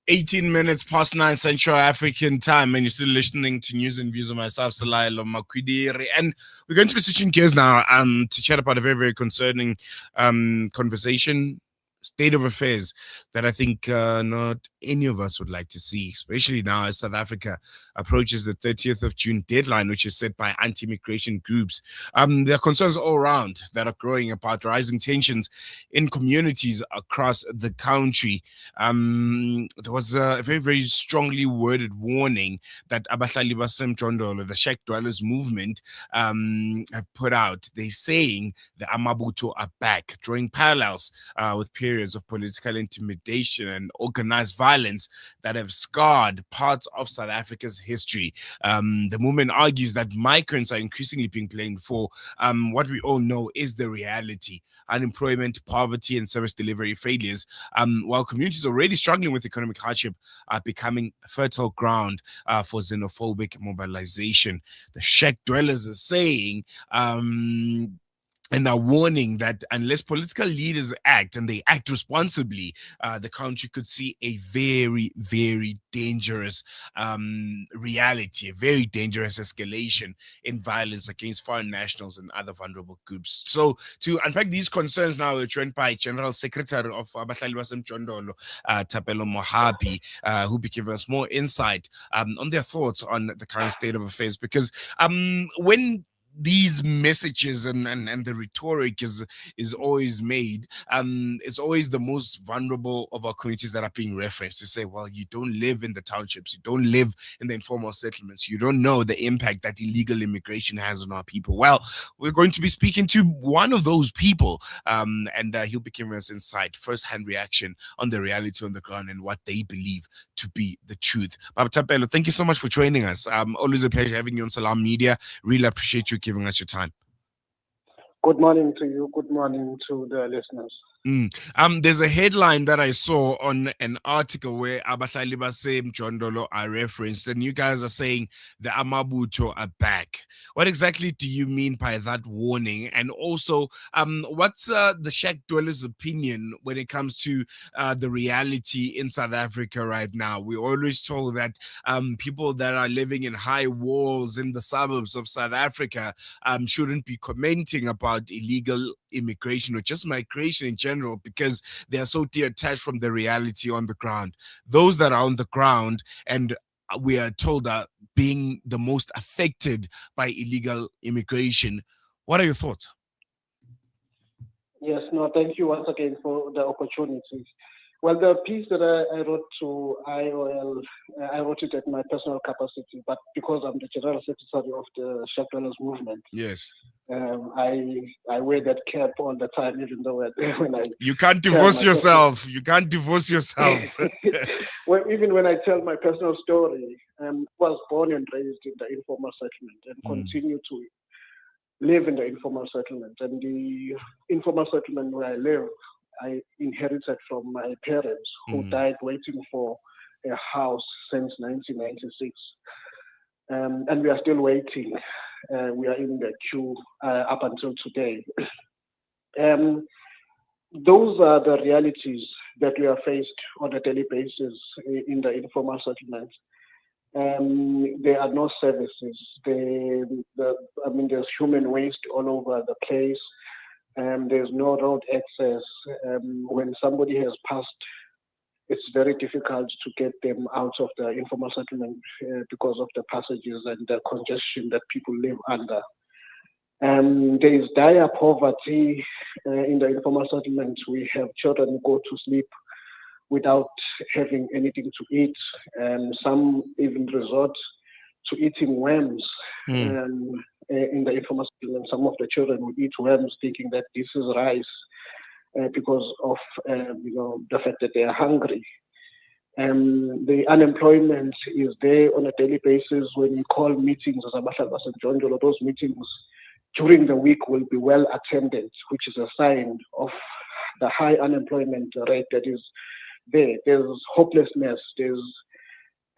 18 minutes past 9 Central African time, and you're still listening to News and Views of myself, Salailo Makwidiri. And we're going to be switching gears now to chat about a very, very concerning conversation, state of affairs that I think not any of us would like to see, especially now as South Africa approaches the 30th of June deadline, which is set by anti-immigration groups. There are concerns all around that are growing about rising tensions in communities across the country. There was a very, very strongly worded warning that Abahlali baseMjondolo, the Shack Dwellers movement, have put out. They're saying the Amabutho are back, drawing parallels with periods of political intimidation and organized violence that have scarred parts of South Africa's history. The movement argues that migrants are increasingly being blamed for what we all know is the reality: unemployment, poverty, and service delivery failures, while communities already struggling with economic hardship are becoming fertile ground for xenophobic mobilization. The Shack Dwellers are saying and are warning that unless political leaders act, and they act responsibly, the country could see a very, very dangerous reality, a very dangerous escalation in violence against foreign nationals and other vulnerable groups. So to unpack these concerns now, we're joined by General Secretary of Abahlali baseMjondolo, Thapelo Mohapi, who will give us more insight on their thoughts on the current state of affairs. Because when these messages and the rhetoric is always made, it's always the most vulnerable of our communities that are being referenced, to say, well, you don't live in the townships, you don't live in the informal settlements, you don't know the impact that illegal immigration has on our people. Well, we're going to be speaking to one of those people, and he'll be giving us insight, first-hand reaction on the reality on the ground and what they believe to be the truth. Baba Thapelo, thank you so much for joining us. Always a pleasure having you on Salam Media. Really appreciate you giving us your time. Good morning to you. Good morning to the listeners. There's a headline that I saw on an article where Abahlali baseMjondolo are referenced, and you guys are saying the Amabutho are back. What exactly do you mean by that warning? And also, what's the Shack Dwellers' opinion when it comes to the reality in South Africa right now? We're always told that people that are living in high walls in the suburbs of South Africa shouldn't be commenting about illegal immigration or just migration in general, because they are so detached from the reality on the ground. Those that are on the ground and we are told are being the most affected by illegal immigration. What are your thoughts? Yes, no, thank you once again for the opportunity. Well, the piece that I wrote to IOL, I wrote it at my personal capacity, but because I'm the General Secretary of the Shack Dwellers movement, yes, I wear that cap all the time, even though when I you can't divorce yourself. You can't divorce yourself. Well, even when I tell my personal story, was born and raised in the informal settlement and continue to live in the informal settlement. And the informal settlement where I live, I inherited from my parents who died waiting for a house since 1996. And we are still waiting. We are in the queue up until today. Those are the realities that we are faced on a daily basis in the informal settlement. There are no services. There's human waste all over the place. There's no road access. When somebody has passed, it's very difficult to get them out of the informal settlement because of the passages and the congestion that people live under. There is dire poverty in the informal settlement. We have children who go to sleep without having anything to eat. Some even resort to eating worms in the informal settlement. Some of the children will eat worms thinking that this is rice because of the fact that they are hungry. The unemployment is there on a daily basis. When we call meetings as Abahlali baseMjondolo, those meetings during the week will be well attended, which is a sign of the high unemployment rate that is there. There's hopelessness. There's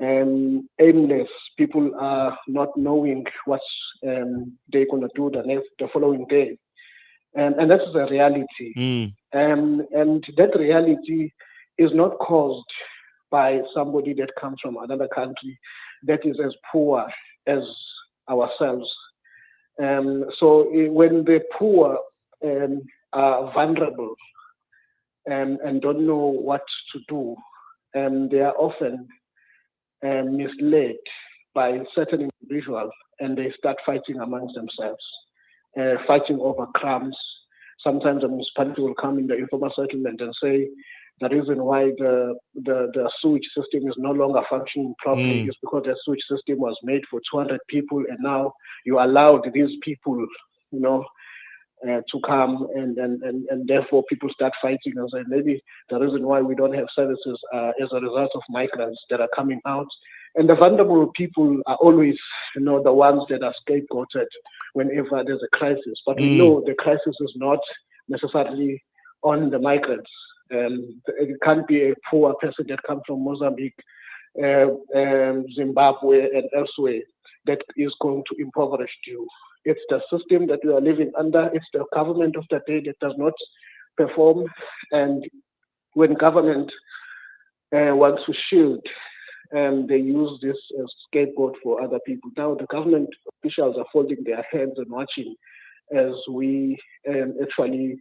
aimless. People are not knowing what they're going to do the following day. And that is a reality. And that reality is not caused by somebody that comes from another country that is as poor as ourselves. So when the poor are vulnerable and don't know what to do, they are often misled by certain individuals, and they start fighting amongst themselves, fighting over crumbs. Sometimes the municipality will come in the informal settlement and say the reason why the sewage system is no longer functioning properly is because the sewage system was made for 200 people, and now you allowed these people, to come, and therefore people start fighting and say maybe the reason why we don't have services as a result of migrants that are coming out. And the vulnerable people are always, the ones that are scapegoated whenever there's a crisis. But we know the crisis is not necessarily on the migrants. It can't be a poor person that comes from Mozambique, Zimbabwe, and elsewhere that is going to impoverish you. It's the system that we are living under. It's the government of the day that does not perform. And when government wants to shield, they use this as scapegoat for other people. Now the government officials are folding their hands and watching as we actually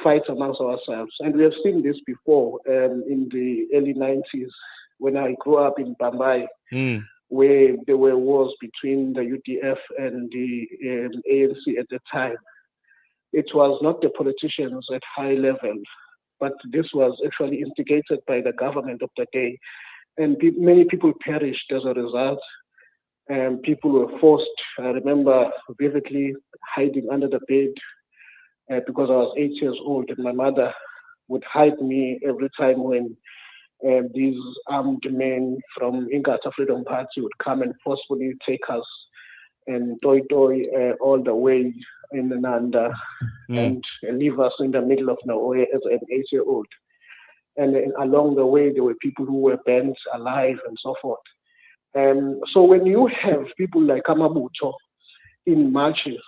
fight amongst ourselves. And we have seen this before in the early 90s when I grew up in Bambai, where there were wars between the UDF and the ANC at the time. It was not the politicians at high level, but this was actually instigated by the government of the day. And many people perished as a result. People were forced, I remember vividly, hiding under the bed because I was 8 years old, and my mother would hide me every time when these armed men from Inkatha Freedom Party would come and forcefully take us and toy all the way in Nanda and leave us in the middle of nowhere as an 8-year-old. And along the way, there were people who were burnt alive and so forth. So when you have people like Amabutho in marches,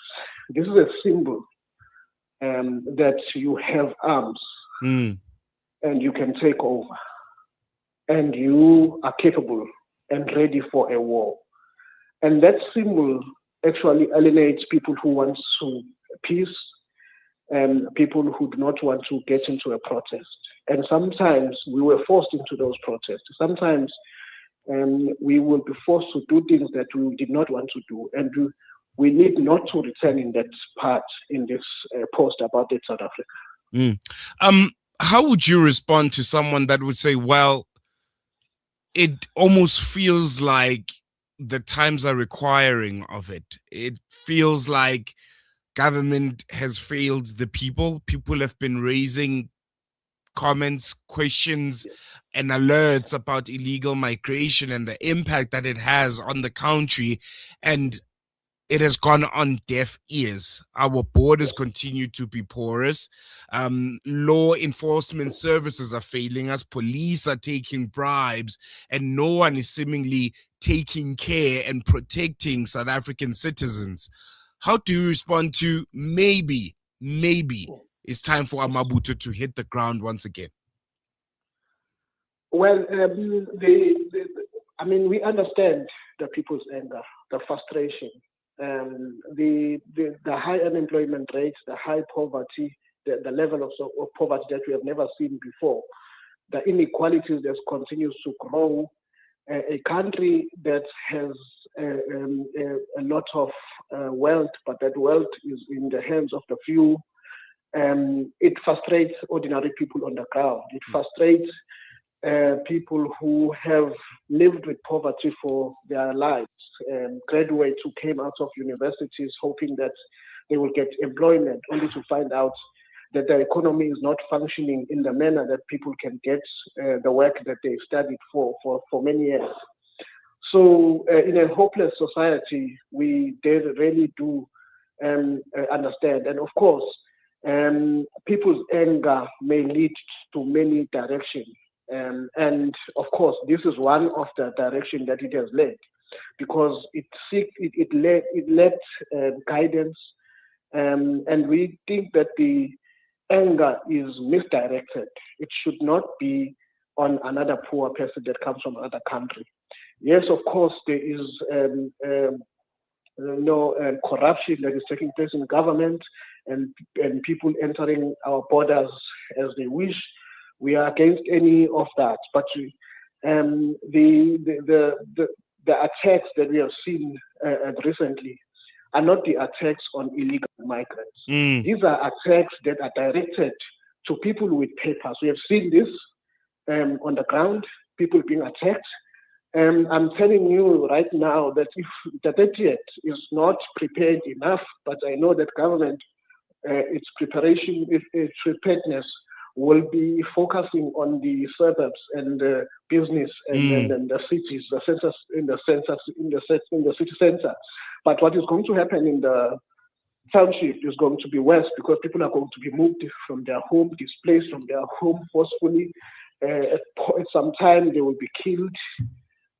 this is a symbol that you have arms and you can take over. And you are capable and ready for a war. And that symbol actually alienates people who want peace and people who do not want to get into a protest. And sometimes we were forced into those protests. Sometimes we will be forced to do things that we did not want to do. And we need not to return in that part in this post-apartheid South Africa. How would you respond to someone that would say, well, it almost feels like the times are requiring of it. It feels like government has failed the people. People have been raising comments, questions, and alerts about illegal migration and the impact that it has on the country. And it has gone on deaf ears. Our borders continue to be porous. Law enforcement services are failing us. Police are taking bribes, and no one is seemingly taking care and protecting South African citizens. How do you respond to maybe it's time for Amabutho to hit the ground once again? Well, we understand the people's anger, the frustration. The high unemployment rates, the high poverty, the level of poverty that we have never seen before, the inequalities that continues to grow, a country that has a lot of wealth, but that wealth is in the hands of the few. It frustrates ordinary people on the ground. It frustrates people who have lived with poverty for their lives, graduates who came out of universities hoping that they will get employment, only to find out that the economy is not functioning in the manner that people can get the work that they studied for many years. So in a hopeless society, we really do understand. And of course, people's anger may lead to many directions. And of course, this is one of the directions that it has led, because it led guidance, and we think that the anger is misdirected. It should not be on another poor person that comes from another country. Yes, of course, there is corruption that is taking place in government and people entering our borders as they wish. We are against any of that, but the attacks that we have seen recently are not the attacks on illegal migrants. These are attacks that are directed to people with papers. We have seen this on the ground, people being attacked. I'm telling you right now that if the 30th is not prepared enough, but I know that government, its preparedness will be focusing on the suburbs and the business and the cities, the city center. But what is going to happen in the township is going to be worse because people are going to be moved from their home, displaced from their home forcefully. At some time they will be killed.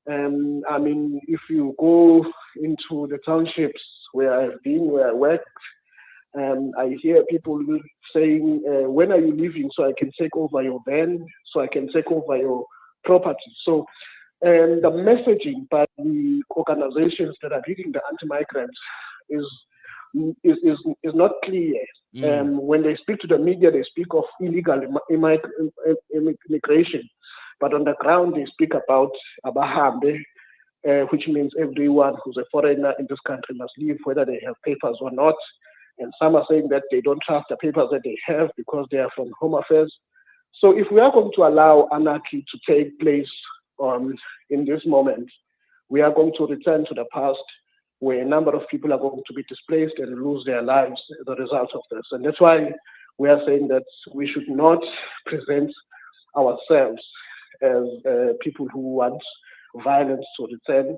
I mean, if you go into the townships where I've been, where I worked, I hear people saying, when are you leaving so I can take over your van, so I can take over your property? So the messaging by the organizations that are leading the anti-migrants is not clear. When they speak to the media, they speak of illegal immigration. But on the ground, they speak about Abahlali, which means everyone who's a foreigner in this country must leave, whether they have papers or not. And some are saying that they don't trust the papers that they have because they are from Home Affairs. So if we are going to allow anarchy to take place in this moment, we are going to return to the past where a number of people are going to be displaced and lose their lives as a result of this. And that's why we are saying that we should not present ourselves as people who want violence to return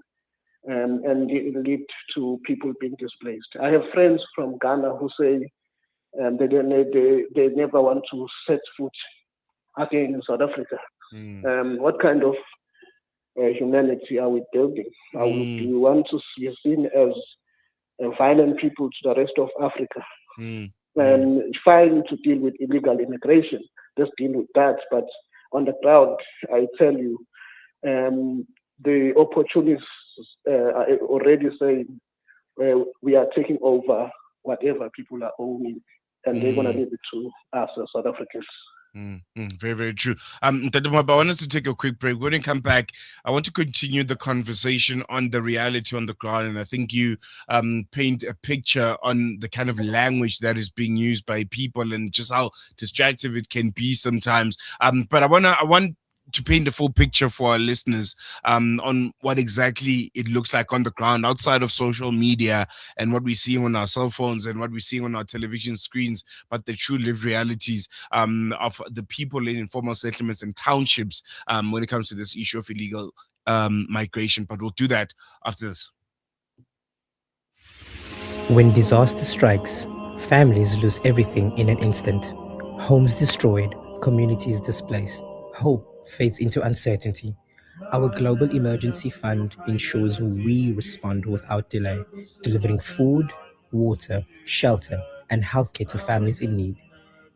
and lead to people being displaced. I have friends from Ghana who say they never want to set foot again in South Africa. What kind of humanity are we building? Do we want to be seen as violent people to the rest of Africa? Fine to deal with illegal immigration, let's deal with that. But on the ground, I tell you, the opportunists are already saying we are taking over whatever people are owning, and they're going to leave it to us as South Africans. Very, very true. Thapelo Mohapi, I want us to take a quick break. When we come back, I want to continue the conversation on the reality on the ground. And I think you paint a picture on the kind of language that is being used by people and just how distractive it can be sometimes. But I want to paint a full picture for our listeners on what exactly it looks like on the ground outside of social media and what we see on our cell phones and what we see on our television screens, but the true lived realities of the people in informal settlements and townships when it comes to this issue of illegal migration. But we'll do that after this. When disaster strikes, families lose everything in an instant. Homes destroyed, communities displaced. Hope fades into uncertainty. Our Global Emergency Fund ensures we respond without delay, delivering food, water, shelter, and healthcare to families in need.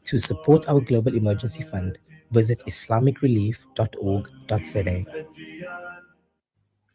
To support our Global Emergency Fund, visit islamicrelief.org.za.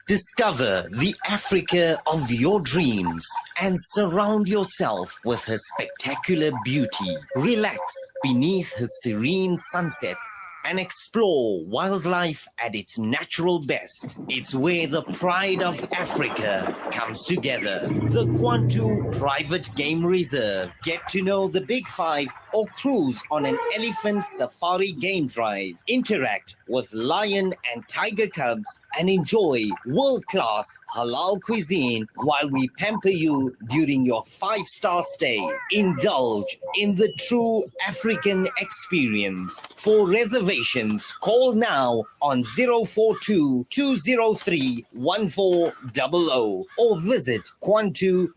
Discover the Africa of your dreams and surround yourself with her spectacular beauty. Relax beneath her serene sunsets and explore wildlife at its natural best. It's where the pride of Africa comes together. The Kwantu Private Game Reserve. Get to know the Big Five or cruise on an elephant safari game drive. Interact with lion and tiger cubs and enjoy world-class halal cuisine while we pamper you during your 5-star stay. Indulge in the true African experience. For reservations, call now on 042-203-1400 or visit kwantu.co.za.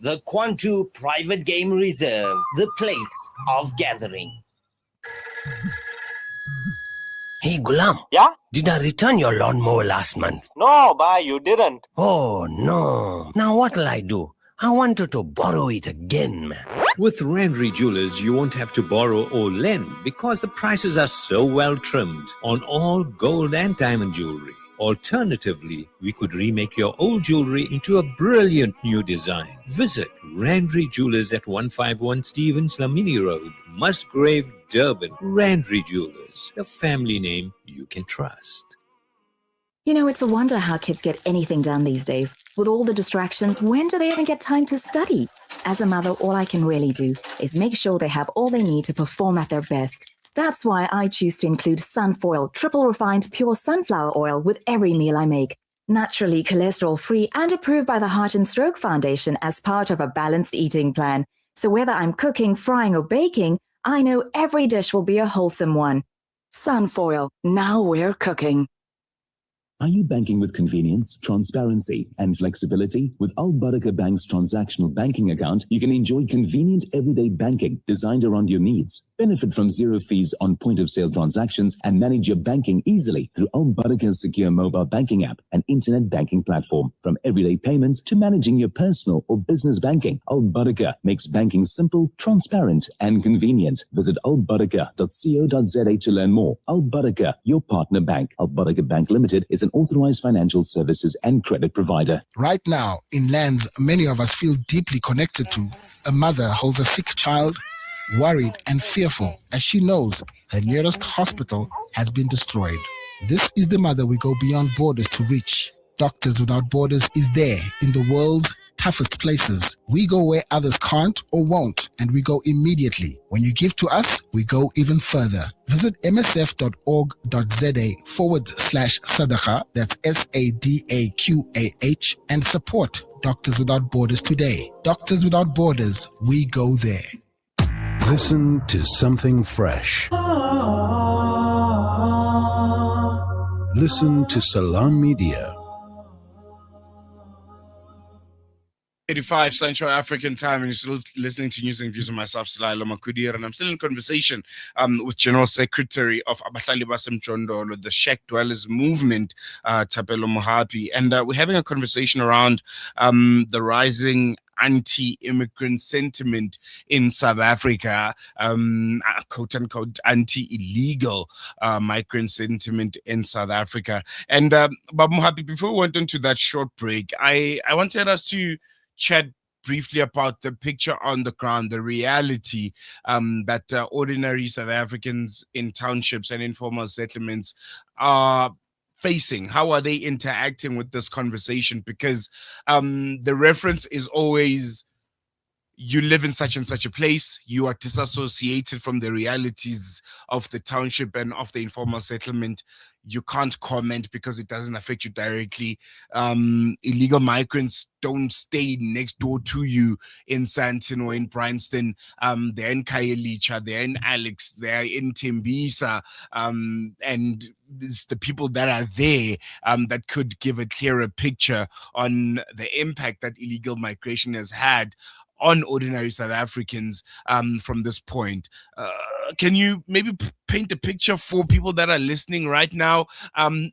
The Kwantu Private Game Reserve, the place of gathering. Hey, Gulam. Yeah? Did I return your lawnmower last month? No, bye, you didn't. Oh, no. Now what'll I do? I wanted to borrow it again, man. With Randry Jewelers, you won't have to borrow or lend because the prices are so well trimmed on all gold and diamond jewelry. Alternatively, we could remake your old jewelry into a brilliant new design. Visit Randry Jewelers at 151 Stevens Lamini Road, Musgrave, Durban. Randry Jewelers, the family name you can trust. You know, it's a wonder how kids get anything done these days. With all the distractions, when do they even get time to study? As a mother, all I can really do is make sure they have all they need to perform at their best. That's why I choose to include Sunfoil, triple refined pure sunflower oil with every meal I make. Naturally cholesterol-free and approved by the Heart and Stroke Foundation as part of a balanced eating plan. So whether I'm cooking, frying or baking, I know every dish will be a wholesome one. Sunfoil, now we're cooking. Are you banking with convenience, transparency, and flexibility? With Al Baraka Bank's transactional banking account, you can enjoy convenient everyday banking designed around your needs. Benefit from zero fees on point-of-sale transactions and manage your banking easily through Al Baraka's secure mobile banking app and internet banking platform. From everyday payments to managing your personal or business banking, Al Baraka makes banking simple, transparent, and convenient. Visit albaraka.co.za to learn more. Al Baraka, your partner bank. Al Baraka Bank Limited is an authorized financial services and credit provider. Right now, in lands many of us feel deeply connected to, a mother holds a sick child, worried and fearful as she knows her nearest hospital has been destroyed. This is the mother we go beyond borders to reach. Doctors Without Borders is there in the world's toughest places. We go where others can't or won't, and we go immediately. When you give to us, we go even further. Visit msf.org.za/sadaqa, that's SADAQAH, and support Doctors Without Borders today. Doctors Without Borders, we go there. Listen to something fresh. Listen to Salam Media. 85 Central African time, and you're still listening to News and Views with myself, Thapelo Mohapi, and I'm still in conversation with General Secretary of Abahlali baseMjondolo, the Shack Dwellers Movement, Thapelo Mohapi, and we're having a conversation around the rising anti-immigrant sentiment in South Africa, quote-unquote anti-illegal migrant sentiment in South Africa. And Baba Mohapi, before we went into that short break, I wanted us to chat briefly about the picture on the ground, the reality that ordinary South Africans in townships and informal settlements are facing. How are they interacting with this conversation? Because the reference is always, you live in such and such a place, you are disassociated from the realities of the township and of the informal settlement. You can't comment because it doesn't affect you directly. Illegal migrants don't stay next door to you in Sandton or in Bryanston. They're in Khayelitsha, they're in Alex, they're in Tembisa, and it's the people that are there that could give a clearer picture on the impact that illegal migration has had on ordinary South Africans from this point. Can you maybe paint a picture for people that are listening right now?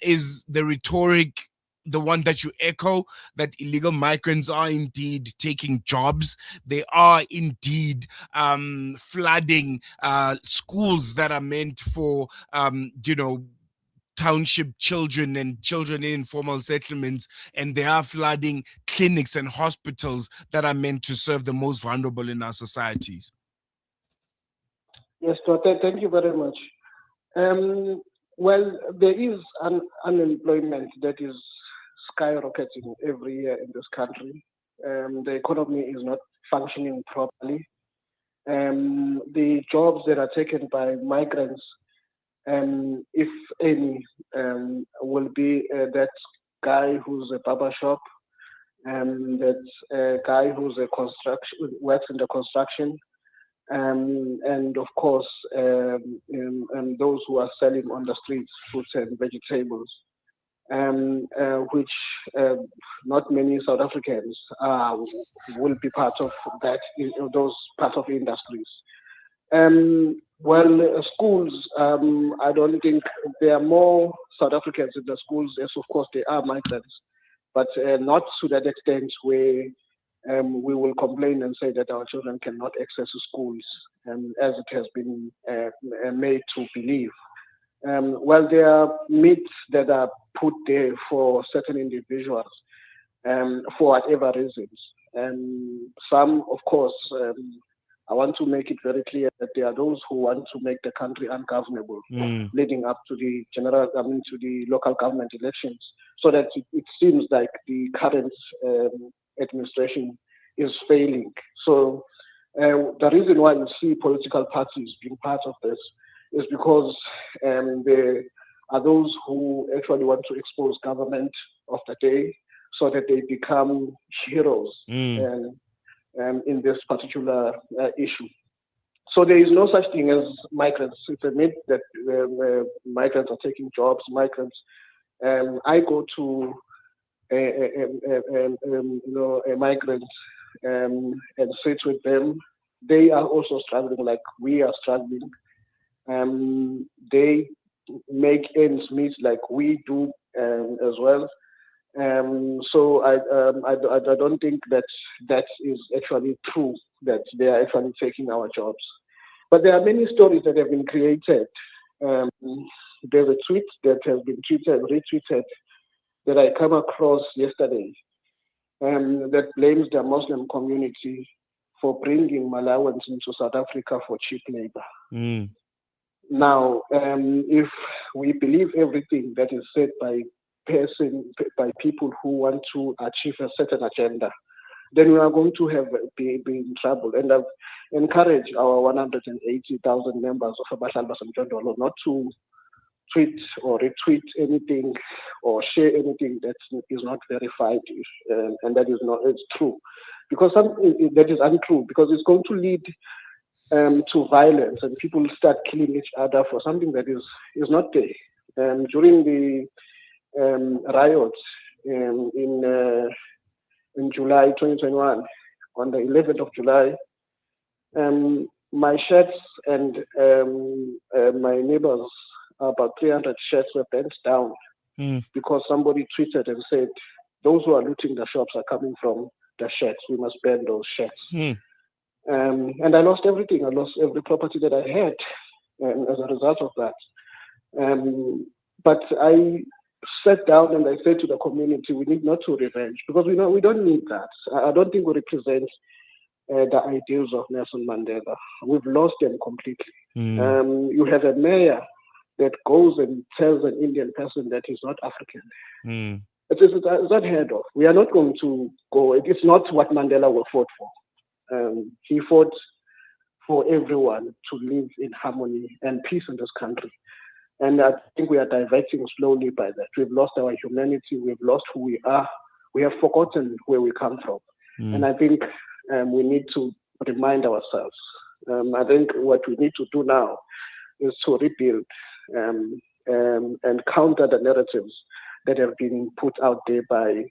Is the rhetoric the one that you echo, that illegal migrants are indeed taking jobs? They are indeed flooding schools that are meant for, township children and children in informal settlements, and they are flooding clinics and hospitals that are meant to serve the most vulnerable in our societies? Yes, thank you very much. Well, there is an unemployment that is skyrocketing every year in this country. The economy is not functioning properly. The jobs that are taken by migrants, if any, will be that guy who's a barber shop, that guy who's works in the construction, and of course, those who are selling on the streets fruits and vegetables, which not many South Africans will be part of that, those parts of industries. Well, schools, I don't think there are more South Africans in the schools. Yes, of course, there are migrants, but not to that extent where we will complain and say that our children cannot access schools, as it has been made to believe. Well, there are myths that are put there for certain individuals for whatever reasons. Some, of course, I want to make it very clear that there are those who want to make the country ungovernable, leading up to the to the local government elections, so that it seems like the current administration is failing. So the reason why you see political parties being part of this is because there are those who actually want to expose government of the day so that they become heroes in this particular issue. So there is no such thing as migrants. It's a myth that migrants are taking jobs. Migrants. I go to a migrant and sit with them. They are also struggling like we are struggling. They make ends meet like we do as well. So I don't think that is actually true, that they are actually taking our jobs. But there are many stories that have been created. There's a tweet that has been retweeted that I came across yesterday that blames the Muslim community for bringing Malawans into South Africa for cheap labor. Now, if we believe everything that is said by people who want to achieve a certain agenda, then we are going to be in trouble. And I've encouraged our 180,000 members of Abahlali baseMjondolo not to tweet or retweet anything or share anything that is not verified and that is not true, because something that is untrue, because it's going to lead to violence, and people start killing each other for something that is not there. During the riots in July 2021, on the 11th of July, my shirts and my neighbors, about 300 shirts, were burnt down because somebody tweeted and said, those who are looting the shops are coming from the shirts. We must burn those shirts. And I lost everything. I lost every property that I had as a result of that. But I sat down and I said to the community, we need not to revenge, because we don't need that. I don't think we represent the ideals of Nelson Mandela. We've lost them completely. You have a mayor that goes and tells an Indian person that he's not African. It's unheard of. We are not going to go. It's not what Mandela fought for. He fought for everyone to live in harmony and peace in this country. And I think we are diverting slowly by that. We've lost our humanity. We've lost who we are. We have forgotten where we come from. And I think we need to remind ourselves. I think what we need to do now is to rebuild and counter the narratives that have been put out there by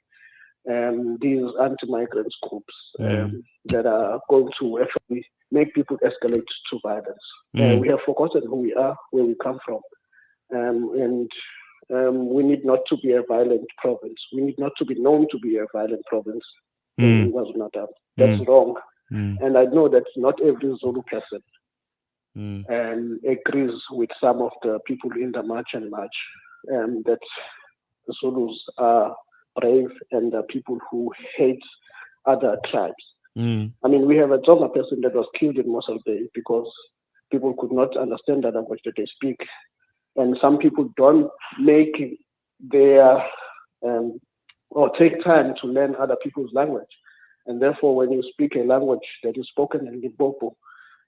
these anti-migrant groups that are going to actually make people escalate to violence. We have forgotten who we are, where we come from. And we need not to be a violent province. We need not to be known to be a violent province. It was not done. That's wrong. And I know that not every Zulu person agrees with some of the people in the march that the Zulus are brave and the people who hate other tribes. I mean, we have a Tonga person that was killed in Mossel Bay because people could not understand the language that they speak. And some people don't make their or take time to learn other people's language. And therefore, when you speak a language that is spoken in Limpopo,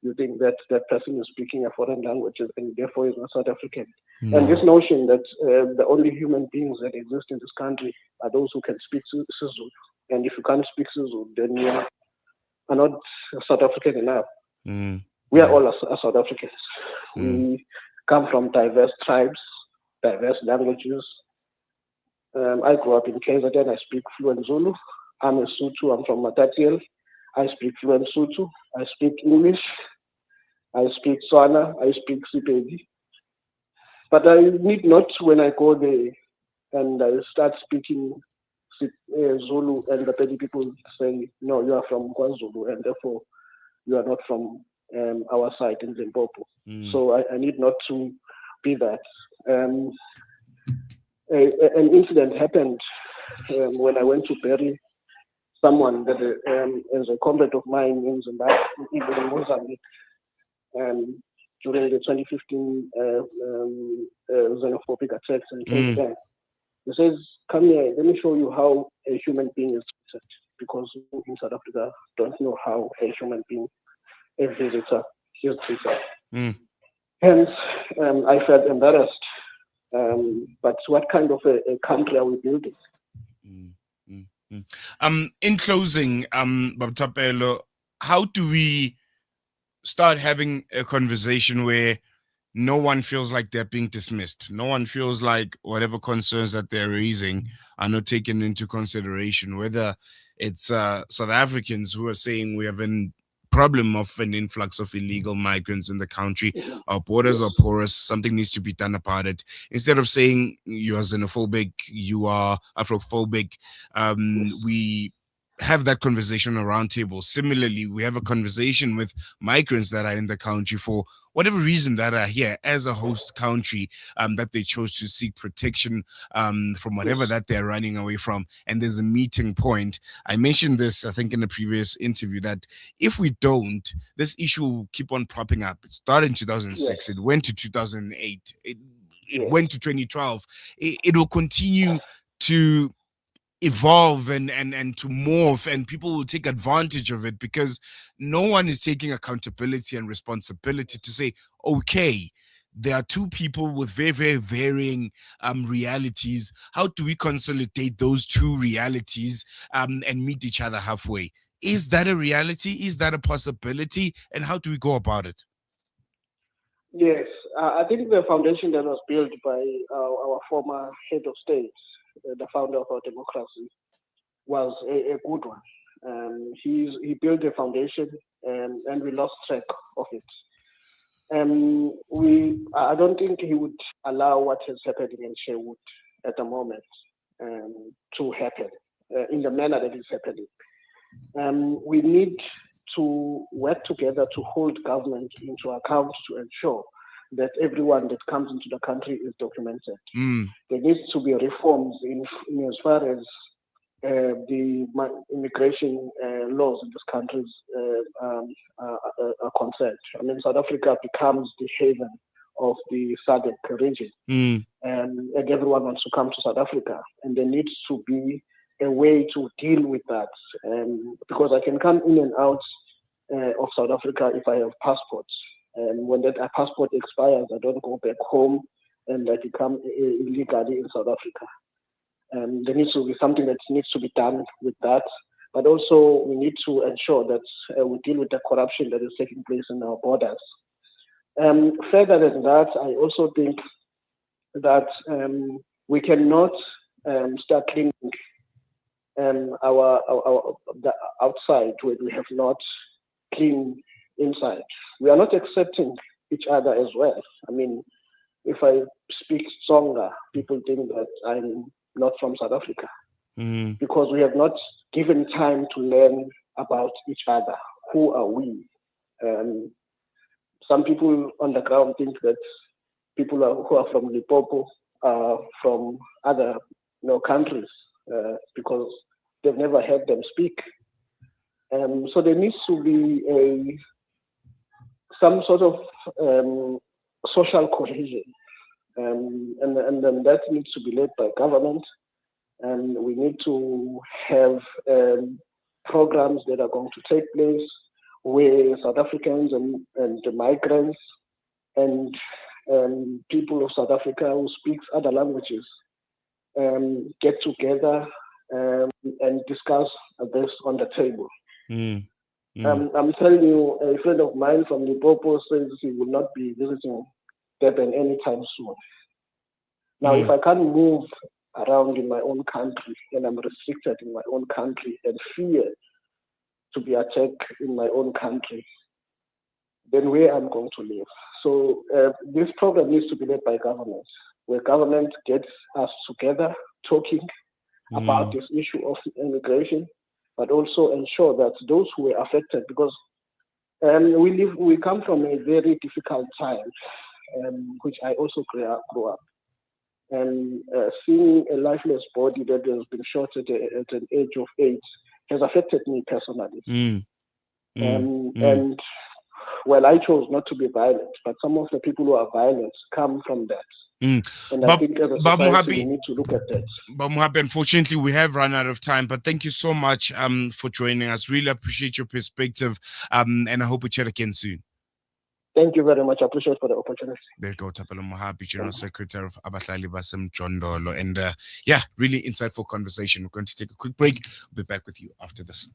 you think that that person is speaking a foreign language and therefore is not South African. And this notion that the only human beings that exist in this country are those who can speak Sizulu. And if you can't speak Sizulu, then you are not South African enough. We are all South Africans. We come from diverse tribes, diverse languages. I grew up in KZN. I speak fluent Zulu. I'm a Sotho. I'm from Matatiel. I speak fluent Sotho. I speak English. I speak Tswana. I speak Sepedi. But I need not, when I go there and I start speaking Zulu and the Pedi people say, no, you are from KwaZulu and therefore you are not from our side in Limpopo. So I need not to be that. An incident happened when I went to bury someone that is a comrade of mine in Zimbabwe, even in Mozambique, during the 2015 xenophobic attacks and came there. He says, come here, let me show you how a human being is treated, because in South Africa don't know how a human being, a visitor, is treated. Hence, I felt embarrassed. But what kind of a country are we building? In closing, Thapelo, how do we start having a conversation where no one feels like they're being dismissed? No one feels like whatever concerns that they're raising are not taken into consideration, whether it's South Africans who are saying we have a problem of an influx of illegal migrants in the country, our borders are porous, something needs to be done about it. Instead of saying you are xenophobic, you are Afrophobic, we have that conversation around table. Similarly, we have a conversation with migrants that are in the country for whatever reason that are here as a host country, that they chose to seek protection from whatever that they're running away from. And there's a meeting point. I mentioned this, I think, in a previous interview, that if we don't, this issue will keep on propping up. It started in 2006, it went to 2008, it went to 2012. It will continue to evolve and to morph, and people will take advantage of it because no one is taking accountability and responsibility to say, okay, there are two people with very, very varying realities. How do we consolidate those two realities and meet each other halfway? Is that a reality? Is that a possibility? And how do we go about it? Yes, I think the foundation that was built by our former head of state, the founder of our democracy, was a good one. He built a foundation, and we lost track of it. I don't think he would allow what is happening in Sherwood at the moment to happen in the manner that it's happening. We need to work together to hold government into account to ensure that everyone that comes into the country is documented. There needs to be reforms in as far as the immigration laws in this country are concerned. I mean, South Africa becomes the haven of the SADC region, and everyone wants to come to South Africa, and there needs to be a way to deal with that, because I can come in and out of South Africa if I have passports. And when that passport expires, I don't go back home and I become illegally in South Africa. There needs to be something that needs to be done with that. But also we need to ensure that we deal with the corruption that is taking place in our borders. Further than that, I also think that we cannot start cleaning the outside where we have not cleaned inside. We are not accepting each other as well. I mean, if I speak Tsonga, people think that I'm not from South Africa, because we have not given time to learn about each other. Who are we? Some people on the ground think that people who are from Limpopo are from other countries because they've never heard them speak. So there needs to be some sort of social cohesion, and then that needs to be led by government, and we need to have programs that are going to take place where South Africans and the migrants and people of South Africa who speak other languages get together and discuss this on the table. I'm telling you, a friend of mine from Limpopo says he will not be visiting Durban anytime soon. Now, if I can't move around in my own country and I'm restricted in my own country and fear to be attacked in my own country, then where I'm going to live? So this program needs to be led by government, where government gets us together, talking about this issue of immigration, but also ensure that those who were affected, because we come from a very difficult time, which I also grew up. And seeing a lifeless body that has been shot at an age of 8 has affected me personally. And well, I chose not to be violent, but some of the people who are violent come from that. And I think as a society, we need to look at that. Mohapi, unfortunately, we have run out of time, but thank you so much for joining us. Really appreciate your perspective, and I hope we chat again soon. Thank you very much. I appreciate for the opportunity. There you go, Thapelo Mohapi, General Secretary of Abahlali baseMjondolo. And really insightful conversation. We're going to take a quick break. We'll be back with you after this.